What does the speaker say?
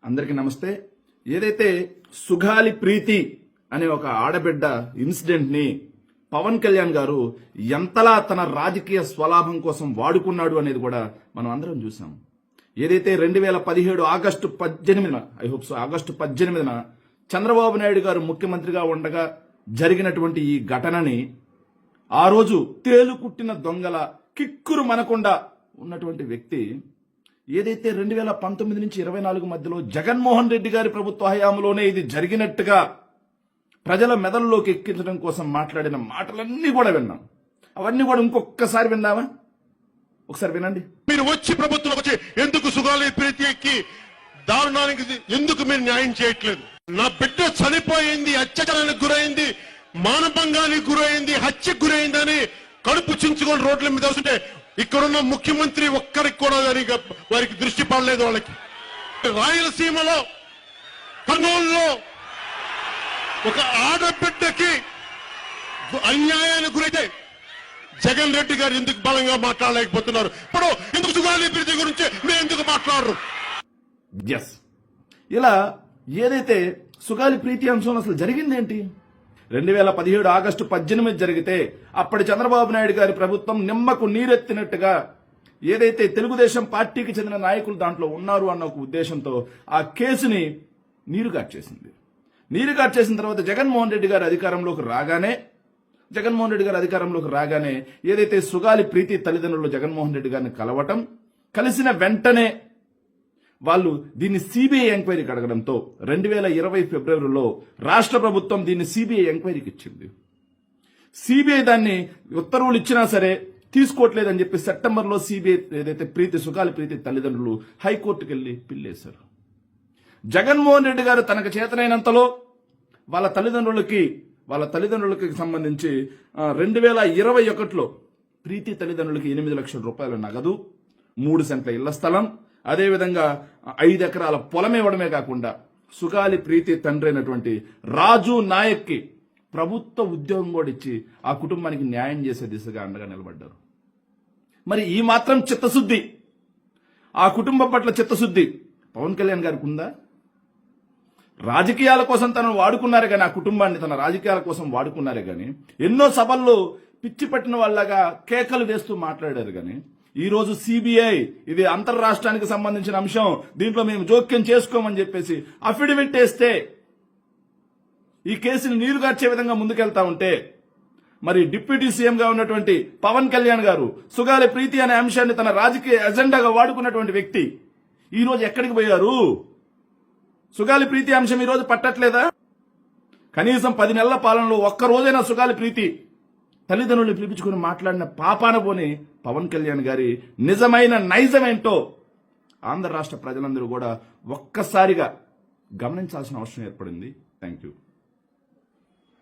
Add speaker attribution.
Speaker 1: అందరికీ నమస్తే. ఏదైతే సుగాలి ప్రీతి అనే ఒక ఆడబిడ్డ ఇన్సిడెంట్ ని పవన్ కళ్యాణ్ గారు ఎంతలా తన రాజకీయ స్వలాభం కోసం వాడుకున్నాడు అనేది కూడా మనం అందరం చూసాం. ఏదైతే 2017 ఆగస్టు 18న ఆగస్టు 18న చంద్రబాబు నాయుడు గారు ముఖ్యమంత్రిగా ఉండగా జరిగినటువంటి ఈ ఘటనని ఆ రోజు తేలుకుట్టిన దొంగల కిక్కురు మనకుండా ఉన్నటువంటి వ్యక్తి ఏదైతే 2019 నుంచి 24 మధ్యలో జగన్మోహన్ రెడ్డి గారి ప్రభుత్వ హయాంలోనే ఇది జరిగినట్టుగా ప్రజల మెదడులోకి ఎక్కించడం కోసం మాట్లాడిన మాటలన్నీ కూడా విన్నాం. అవన్నీ కూడా ఇంకొకసారి విన్నామా? ఒకసారి వినండి.
Speaker 2: మీరు వచ్చి ప్రభుత్వం వచ్చి ఎందుకు సుగాలి ప్రీతికి దారుణానికి ఎందుకు మీరు న్యాయం చేయట్లేదు? నా బిడ్డ చనిపోయింది, అత్యాచారానికి గురైంది, మానభంగానికి గురైంది, హత్యకు గురైందని కడుపు చించుకొని రోడ్ల మీద వస్తుంటే ఇక్కడున్న ముఖ్యమంత్రి ఒక్కరికి కూడా వారికి దృష్టి పడలేదు. వాళ్ళకి రాయలసీమలో కర్నూలులో ఒక ఆడబిడ్డకి అన్యాయానికి గురైతే జగన్ రెడ్డి గారు ఎందుకు బలంగా మాట్లాడలేకపోతున్నారు? ఇప్పుడు ఎందుకు సుగాలి ప్రీతి గురించి మీరు ఎందుకు మాట్లాడరు?
Speaker 1: ఇలా ఏదైతే సుగాలి ప్రీతి అంశం అసలు జరిగిందేంటి? 2017 ఆగస్టు 18 జరిగితే అప్పటి చంద్రబాబు నాయుడు గారి ప్రభుత్వం నిమ్మకు నీరెత్తినట్టుగా ఏదైతే తెలుగుదేశం పార్టీకి చెందిన నాయకులు దాంట్లో ఉన్నారు అన్న ఒక ఉద్దేశంతో ఆ కేసుని నీరుగార్చేసింది. నీరుగార్చేసిన తర్వాత జగన్మోహన్ రెడ్డి గారు అధికారంలోకి రాగానే ఏదైతే సుగాలి ప్రీతి తల్లిదండ్రులు జగన్మోహన్ రెడ్డి గారిని కలవటం, కలిసిన వెంటనే వాళ్ళు దీన్ని సిబిఐ ఎంక్వైరీకి అడగడంతో 2020 ఫిబ్రవరిలో రాష్ట్ర ప్రభుత్వం దీన్ని సిబిఐ ఎంక్వైరీకి ఇచ్చింది. సిబిఐ దాన్ని ఉత్తర్వులు ఇచ్చినా సరే తీసుకోవట్లేదని చెప్పి సెప్టెంబర్లో సిబిఐ ఏదైతే సుగాలి ప్రీతి తల్లిదండ్రులు హైకోర్టుకు వెళ్లి పిల్లేశారు. జగన్మోహన్ రెడ్డి గారు తనకు చేతనైనంతలో వాళ్ళ తల్లిదండ్రులకి సంబంధించి 2021లో ప్రీతి తల్లిదండ్రులకి 8 లక్షల రూపాయల నగదు, 3 సెంట్ల ఇళ్ల స్థలం, అదేవిధంగా 5 ఎకరాల పొలం ఇవ్వడమే కాకుండా సుగాలి ప్రీతి తండ్రి అయినటువంటి రాజు నాయక్కి ప్రభుత్వ ఉద్యోగం కూడా ఇచ్చి ఆ కుటుంబానికి న్యాయం చేసే దిశగా అండగా నిలబడ్డారు. మరి ఈ మాత్రం చిత్తశుద్ధి, ఆ కుటుంబం పట్ల చిత్తశుద్ధి పవన్ కళ్యాణ్ గారికి ఉందా? రాజకీయాల కోసం తనను వాడుకున్నారే కానీ, ఆ కుటుంబాన్ని తన రాజకీయాల కోసం వాడుకున్నారే కానీ, ఎన్నో సభల్లో పిచ్చి పట్టిన వాళ్ళగా కేకలు వేస్తూ మాట్లాడారు కానీ, ఈ రోజు సిబిఐ ఇది అంతర్రాష్ట్రానికి సంబంధించిన అంశం, దీంట్లో మేము జోక్యం చేసుకోమని చెప్పేసి అఫిడవిట్ వేస్తే ఈ కేసుని నీరుగార్చే విధంగా ముందుకెళ్తా ఉంటే, మరి డిప్యూటీ సీఎంగా ఉన్నటువంటి పవన్ కళ్యాణ్ గారు సుగాలి ప్రీతి అనే అంశాన్ని తన రాజకీయ ఎజెండాగా వాడుకున్నటువంటి వ్యక్తి ఈ రోజు ఎక్కడికి పోయారు? సుగాలి ప్రీతి అంశం ఈ రోజు పట్టట్లేదా? కనీసం 10 నెలల పాలనలో ఒక్క రోజైనా సుగాలి ప్రీతి తల్లిదండ్రులు పిలిపించుకుని మాట్లాడిన పాపాన పోని పవన్ కళ్యాణ్ గారి నిజమైన నైజమేంటో ఆంధ్ర రాష్ట్ర ప్రజలందరూ కూడా ఒక్కసారిగా గమనించాల్సిన అవసరం ఏర్పడింది. Thank you.